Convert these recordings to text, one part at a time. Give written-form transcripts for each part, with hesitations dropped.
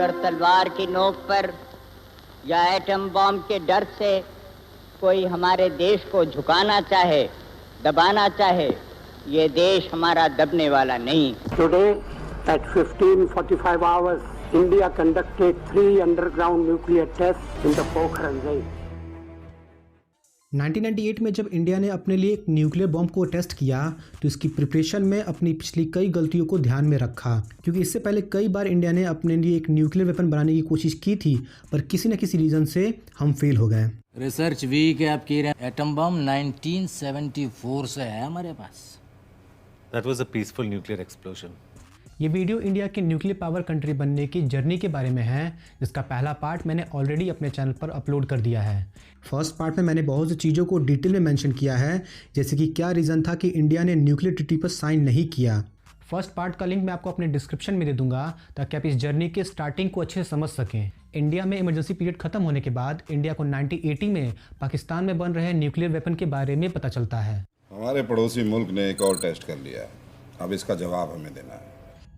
अगर तलवार की नोक पर या एटम बॉम्ब के डर से कोई हमारे देश को झुकाना चाहे, दबाना चाहे, ये देश हमारा दबने वाला नहीं। Today at 15:45 hours, India conducted 3 underground nuclear tests in the Pokhran range. 1998 में जब इंडिया ने अपने लिए एक न्यूक्लियर बॉम्ब को टेस्ट किया तो इसकी प्रिपरेशन में अपनी पिछली कई गलतियों को ध्यान में रखा, क्योंकि इससे पहले कई बार इंडिया ने अपने लिए एक न्यूक्लियर वेपन बनाने की कोशिश की थी, पर किसी न किसी रीज़न से हम फेल हो गए। रिसर्च वीक है आपकी। एटम बम 1974 से है हमारे पास। That was a peaceful nuclear explosion. ये वीडियो इंडिया के न्यूक्लियर पावर कंट्री बनने की जर्नी के बारे में है, जिसका पहला पार्ट मैंने ऑलरेडी अपने चैनल पर अपलोड कर दिया है। फर्स्ट पार्ट में मैंने बहुत सी चीज़ों को डिटेल में मेंशन किया है, जैसे कि क्या रीज़न था कि इंडिया ने न्यूक्लियर ट्रीटी पर साइन नहीं किया। फर्स्ट पार्ट का लिंक मैं आपको अपने डिस्क्रिप्शन में दे दूंगा ताकि आप इस जर्नी के स्टार्टिंग को अच्छे से समझ सकें। इंडिया में इमरजेंसी पीरियड खत्म होने के बाद इंडिया को 1980 में पाकिस्तान में बन रहे न्यूक्लियर वेपन के बारे में पता चलता है। हमारे पड़ोसी मुल्क ने एक और टेस्ट कर लिया है, अब इसका जवाब हमें देना है।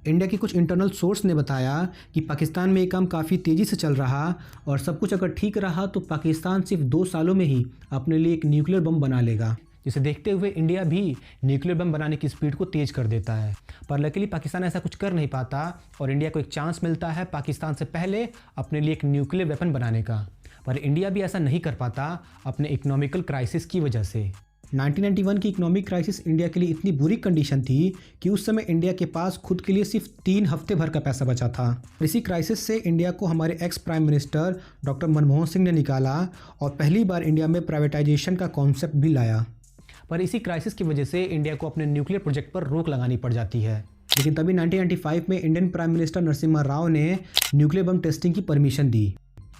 इंडिया के कुछ इंटरनल सोर्स ने बताया कि पाकिस्तान में ये काम काफ़ी तेज़ी से चल रहा और सब कुछ अगर ठीक रहा तो पाकिस्तान सिर्फ 2 सालों में ही अपने लिए एक न्यूक्लियर बम बना लेगा, जिसे देखते हुए इंडिया भी न्यूक्लियर बम बनाने की स्पीड को तेज़ कर देता है। पर लकीली पाकिस्तान ऐसा कुछ कर नहीं पाता और इंडिया को एक चांस मिलता है पाकिस्तान से पहले अपने लिए एक न्यूक्लियर वेपन बनाने का, पर इंडिया भी ऐसा नहीं कर पाता अपने इकोनॉमिकल क्राइसिस की वजह से। 1991 की इकोनॉमिक क्राइसिस इंडिया के लिए इतनी बुरी कंडीशन थी कि उस समय इंडिया के पास खुद के लिए सिर्फ 3 हफ्ते भर का पैसा बचा था। इसी क्राइसिस से इंडिया को हमारे ex prime minister doctor Manmohan Singh ने निकाला और पहली बार इंडिया में प्राइवेटाइजेशन का कॉन्सेप्ट भी लाया। पर इसी क्राइसिस की वजह से इंडिया को अपने न्यूक्लियर प्रोजेक्ट पर रोक लगानी पड़ जाती है। लेकिन तभी 1995 में Indian prime minister Narasimha Rao ने न्यूक्लियर बम टेस्टिंग की परमिशन दी,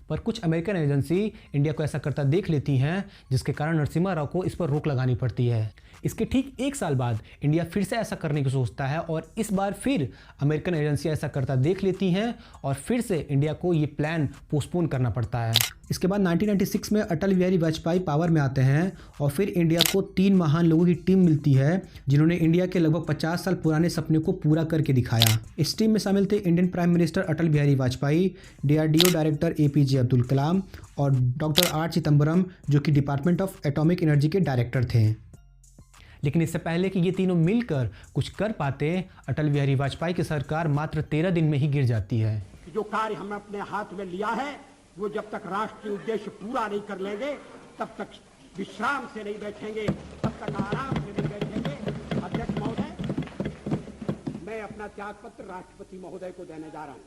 पर कुछ अमेरिकन एजेंसी इंडिया को ऐसा करता देख लेती हैं, जिसके कारण नरसिम्हा राव को इस पर रोक लगानी पड़ती है। इसके ठीक 1 साल बाद इंडिया फिर से ऐसा करने की सोचता है और इस बार फिर अमेरिकन एजेंसी ऐसा करता देख लेती हैं और फिर से इंडिया को ये प्लान पोस्टपोन करना पड़ता है। इसके बाद 1996 में अटल बिहारी वाजपेयी पावर में आते हैं और फिर इंडिया को 3 महान लोगों की टीम मिलती है, जिन्होंने इंडिया के लगभग 50 साल पुराने सपने को पूरा करके दिखाया। इस टीम में शामिल थे Indian prime minister Atal Bihari Vajpayee, DRDO director APJ Abdul Kalam और डॉक्टर R चिदम्बरम, जो कि डिपार्टमेंट ऑफ एटॉमिक एनर्जी के डायरेक्टर थे। लेकिन इससे पहले कि ये तीनों मिलकर कुछ कर पाते, अटल बिहारी वाजपेयी की सरकार मात्र 13 दिन में ही गिर जाती है। जो कार्य हमने अपने हाथ में लिया है वो जब तक राष्ट्रीय उद्देश्य पूरा नहीं कर लेंगे तब तक विश्राम से नहीं बैठेंगे, तब तक आराम से नहीं बैठेंगे। अध्यक्ष महोदय, मैं अपना त्यागपत्र राष्ट्रपति महोदय को देने जा रहा हूँ।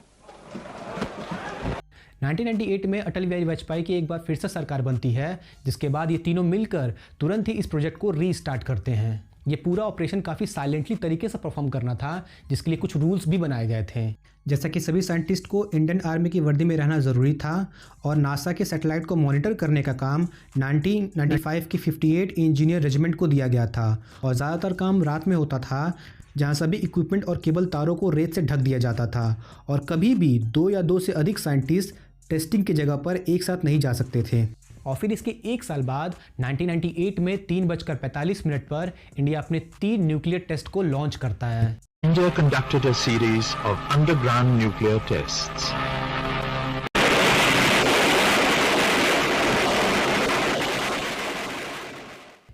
1998 में अटल बिहारी वाजपेयी की एक बार फिर से सरकार बनती है, जिसके बाद ये तीनों मिलकर तुरंत ही इस प्रोजेक्ट को रीस्टार्ट करते हैं। ये पूरा ऑपरेशन काफ़ी साइलेंटली तरीके से परफॉर्म करना था, जिसके लिए कुछ रूल्स भी बनाए गए थे, जैसा कि सभी साइंटिस्ट को इंडियन आर्मी की वर्दी में रहना ज़रूरी था और नासा के सैटेलाइट को मॉनिटर करने का काम 1995 की 58 इंजीनियर रेजिमेंट को दिया गया था और ज़्यादातर काम रात में होता था, जहां सभी इक्विपमेंट और केबल तारों को रेत से ढक दिया जाता था और कभी भी 2 या 2 से अधिक साइंटिस्ट टेस्टिंग की जगह पर एक साथ नहीं जा सकते थे। और फिर इसके 1 साल बाद 1998 में 3:45 पर इंडिया अपने 3 न्यूक्लियर टेस्ट को लॉन्च करता है। India conducted a series of underground nuclear tests.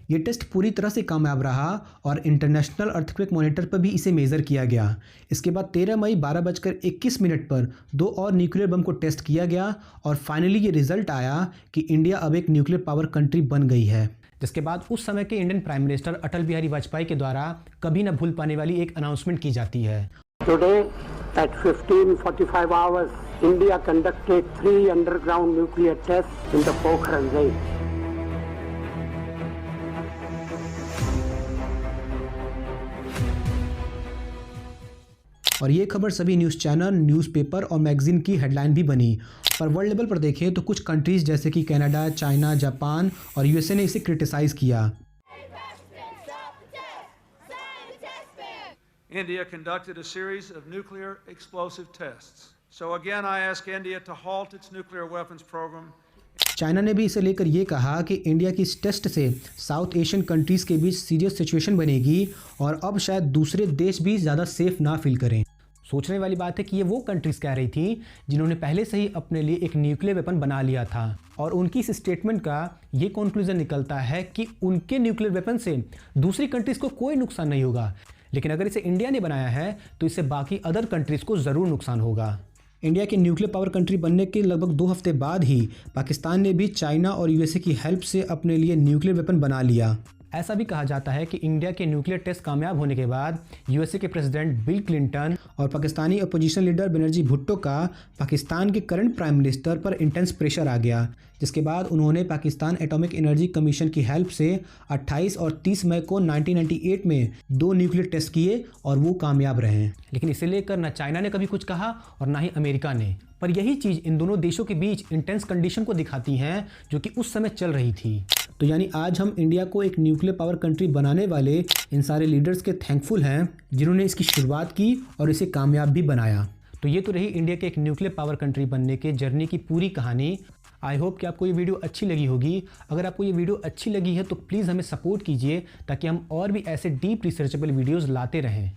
ये टेस्ट पूरी तरह से कामयाब रहा और इंटरनेशनल अर्थक्वेक मॉनिटर पर भी इसे मेज़र किया गया। इसके बाद 13 मई 12:21 पर 2 और न्यूक्लियर बम को टेस्ट किया गया और फाइनली ये रिजल्ट आया कि इंडिया अब एक न्यूक्लियर पावर कंट्री बन गई है। जिसके बाद उस समय के Indian prime minister Atal Bihari Vajpayee के द्वारा कभी न भूल पाने वाली एक अनाउंसमेंट की जाती है। Today at 15:45 hours, India conducted 3 underground nuclear tests in the Pokhran range. और ये खबर सभी न्यूज़ चैनल, न्यूज़पेपर और मैगजीन की हेडलाइन भी बनी। पर वर्ल्ड लेवल पर देखें तो कुछ कंट्रीज़ जैसे कि कनाडा, चाइना, जापान और USA ने इसे क्रिटिसाइज़ किया। India conducted a series of nuclear explosive tests. So again, I ask India to halt its nuclear weapons program. China ने भी इसे लेकर ये कहा कि इंडिया की इस टेस्ट से साउथ एशियन कंट्रीज़ के बीच सीरियस सिचुएशन बनेगी और अब शायद दूसरे देश भी ज़्यादा सेफ ना फील करें। सोचने वाली बात है कि ये वो कंट्रीज कह रही थी जिन्होंने पहले से ही अपने लिए एक न्यूक्लियर वेपन बना लिया था, और उनकी इस स्टेटमेंट का ये कंक्लूजन निकलता है कि उनके न्यूक्लियर वेपन से दूसरी कंट्रीज को कोई नुकसान नहीं होगा, लेकिन अगर इसे इंडिया ने बनाया है तो इससे बाकी अदर कंट्रीज को ज़रूर नुकसान होगा। इंडिया के न्यूक्लियर पावर कंट्री बनने के लगभग 2 हफ्ते बाद ही पाकिस्तान ने भी चाइना और यूएसए की हेल्प से अपने लिए न्यूक्लियर वेपन बना लिया। ऐसा भी कहा जाता है कि इंडिया के न्यूक्लियर टेस्ट कामयाब होने के बाद यूएसए के प्रेसिडेंट बिल क्लिंटन और पाकिस्तानी अपोजिशन लीडर बेनर्जी भुट्टो का पाकिस्तान के करंट प्राइम मिनिस्टर पर इंटेंस प्रेशर आ गया, जिसके बाद उन्होंने पाकिस्तान एटॉमिक एनर्जी कमीशन की हेल्प से 28 और 30 मई को 1998 में 2 न्यूक्लियर टेस्ट किए और वो कामयाब रहे। लेकिन इसे लेकर न चाइना ने कभी कुछ कहा और ना ही अमेरिका ने, पर यही चीज़ इन दोनों देशों के बीच इंटेंस कंडीशन को दिखाती हैं जो कि उस समय चल रही थी। तो यानी आज हम इंडिया को एक न्यूक्लियर पावर कंट्री बनाने वाले इन सारे लीडर्स के थैंकफुल हैं जिन्होंने इसकी शुरुआत की और इसे कामयाब भी बनाया। तो ये तो रही इंडिया के एक न्यूक्लियर पावर कंट्री बनने के जर्नी की पूरी कहानी। आई होप कि आपको ये वीडियो अच्छी लगी होगी। अगर आपको ये वीडियो अच्छी लगी है तो प्लीज़ हमें सपोर्ट कीजिए ताकि हम और भी ऐसे डीप रिसर्चेबल वीडियोज़ लाते रहें।